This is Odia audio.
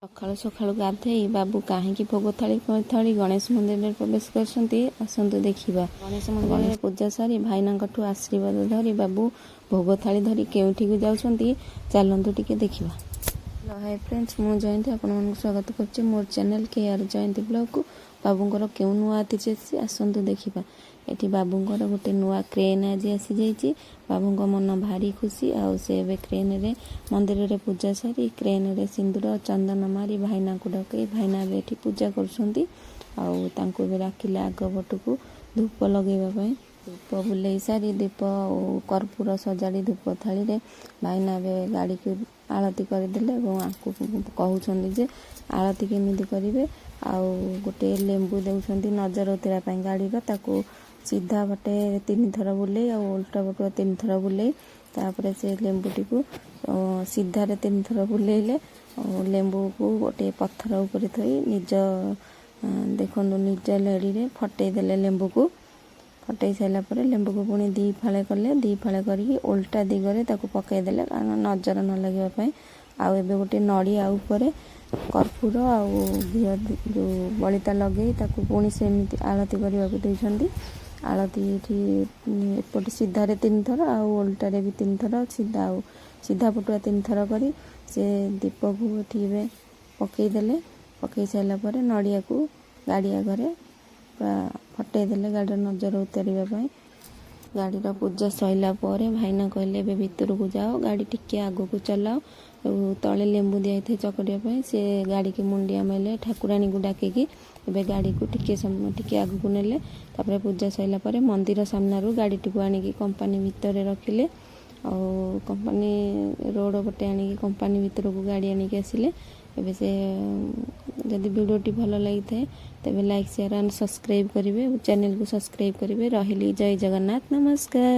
ସକାଳୁ ସକାଳୁ ଗାଧେଇ ବାବୁ କାହିଁକି ଭୋଗ ଥାଳି ଥାଳି ଗଣେଶ ମନ୍ଦିରରେ ପ୍ରବେଶ କରିଛନ୍ତି ଆସନ୍ତୁ ଦେଖିବା। ଗଣେଶ ମନ୍ଦିରରେ ପୂଜା ସାରି ଭାଇନାଙ୍କଠୁ ଆଶୀର୍ବାଦ ଧରି ବାବୁ ଭୋଗ ଥାଳି ଧରି କେଉଁଠିକୁ ଯାଉଛନ୍ତି ଚାଲନ୍ତୁ ଟିକେ ଦେଖିବା। ହ୍ୟାଲୋ ହାଇ ଫ୍ରେଣ୍ଡସ୍, ମୁଁ ଜୟନ୍ତୀ ଆପଣମାନଙ୍କୁ ସ୍ୱାଗତ କରୁଛି ମୋର ଚ୍ୟାନେଲ୍ KR ଜୟନ୍ତୀ ବ୍ଲଗ୍କୁ। ବାବୁଙ୍କର କେଉଁ ନୂଆ ଅତିଥି ଆସିଛି ଆସନ୍ତୁ ଦେଖିବା। ଏଠି ବାବୁଙ୍କର ଗୋଟେ ନୂଆ କ୍ରେନ୍ ଆଜି ଆସିଯାଇଛି। ବାବୁଙ୍କ ମନ ଭାରି ଖୁସି। ଆଉ ସେ ଏବେ କ୍ରେନ୍ରେ ମନ୍ଦିରରେ ପୂଜା ସାରି କ୍ରେନ୍ରେ ସିନ୍ଦୁର ଚନ୍ଦନ ମାରି ଭାଇନାଙ୍କୁ ଡକେଇ ଭାଇନା ଏବେ ଏଠି ପୂଜା କରୁଛନ୍ତି। ଆଉ ତାଙ୍କୁ ଏବେ ଡାକିଲେ ଆଗ ପଟକୁ ଧୂପ ଲଗାଇବା ପାଇଁ। ଧୂପ ବୁଲେଇ ସାରି ଦୀପ ଆଉ କର୍ପୂର ସଜାଡ଼ି ଧୂପ ଥାଳିରେ ଭାଇନା ଏବେ ଗାଡ଼ିକୁ ଆଳତି କରିଦେଲେ ଏବଂ ଆଙ୍କୁ କହୁଛନ୍ତି ଯେ ଆଳତି କେମିତି କରିବେ। ଆଉ ଗୋଟେ ଲେମ୍ବୁ ଦେଉଛନ୍ତି ନଜର ଉତରିବା ପାଇଁ ଗାଡ଼ିର, ତାକୁ ସିଧା ପଟେ 3 ଥର ବୁଲେଇ ଆଉ ଓଲଟା ପଟୁଆ 3 ଥର ବୁଲେଇ ତାପରେ ସେ ଲେମ୍ବୁଟିକୁ ସିଧାରେ 3 ଥର ବୁଲେଇଲେ। ଲେମ୍ବୁକୁ ଗୋଟେ ପଥର ଉପରେ ଥୋଇ ଦେଖନ୍ତୁ ନିଜ ଲେଡ଼ିରେ ଫଟେଇ ଦେଲେ। ଲେମ୍ବୁକୁ ଫଟେଇ ସାରିଲା ପରେ ଲେମ୍ବୁକୁ ପୁଣି 2 ଫାଳେ କଲେ। 2 ଫାଳେ କରିକି ଓଲଟା ଦିଗରେ ତାକୁ ପକାଇ ଦେଲେ କାରଣ ନଜର ନ ଲାଗିବା ପାଇଁ। ଆଉ ଏବେ ଗୋଟେ ନଡ଼ିଆ ଉପରେ କର୍ପୂର ଆଉ ଘିଅ ଯେଉଁ ବଳିତା ଲଗେଇ ତାକୁ ପୁଣି ସେମିତି ଆଳତି କରିବାକୁ ଦେଇଛନ୍ତି। ଆଳତି ଏଠି ଏପଟେ ସିଧାରେ 3 ଥର ଆଉ ଓଲଟାରେ ବି 3 ଥର ସିଧା ପଟୁଆ 3 ଥର କରି ସେ ଦୀପକୁ ଏଠି ଏବେ ପକାଇ ଦେଲେ। ପକାଇ ସାରିଲା ପରେ ନଡ଼ିଆକୁ ଗାଡ଼ି ଆଗରେ ଫଟେଇ ଦେଲେ ଗାଡ଼ିର ନଜର ଉତାରିବା ପାଇଁ। ଗାଡ଼ିର ପୂଜା ସରିଲା ପରେ ଭାଇନା କହିଲେ ଏବେ ଭିତରକୁ ଯାଅ, ଗାଡ଼ି ଟିକେ ଆଗକୁ ଚଲାଅ। ତଳେ ଲେମ୍ବୁ ଦିଆଯାଇଥାଏ ଚକଟିବା ପାଇଁ। ସେ ଗାଡ଼ିକି ମୁଣ୍ଡିଆ ମାରିଲେ ଠାକୁରାଣୀକୁ ଡାକିକି ଏବେ ଗାଡ଼ିକୁ ଟିକେ ଆଗକୁ ନେଲେ। ତାପରେ ପୂଜା ସରିଲା ପରେ ମନ୍ଦିର ସାମ୍ନାରୁ ଗାଡ଼ିଟିକୁ ଆଣିକି କମ୍ପାନୀ ଭିତରେ ରଖିଲେ। ଆଉ କମ୍ପାନୀ ରୋଡ଼ ପଟେ ଆଣିକି କମ୍ପାନୀ ଭିତରକୁ ଗାଡ଼ି ଆଣିକି ଆସିଲେ। ଏବେ ସେ ଯଦି ଭିଡ଼ିଓଟି ଭଲ ଲାଗିଥାଏ ତେବେ ଲାଇକ୍ ସେୟାର ଆଣ୍ଡ ସବସ୍କ୍ରାଇବ୍ କରିବେ, ଚ୍ୟାନେଲକୁ ସବସ୍କ୍ରାଇବ୍ କରିବେ। ରହିଲି, ଜୟ ଜଗନ୍ନାଥ, ନମସ୍କାର।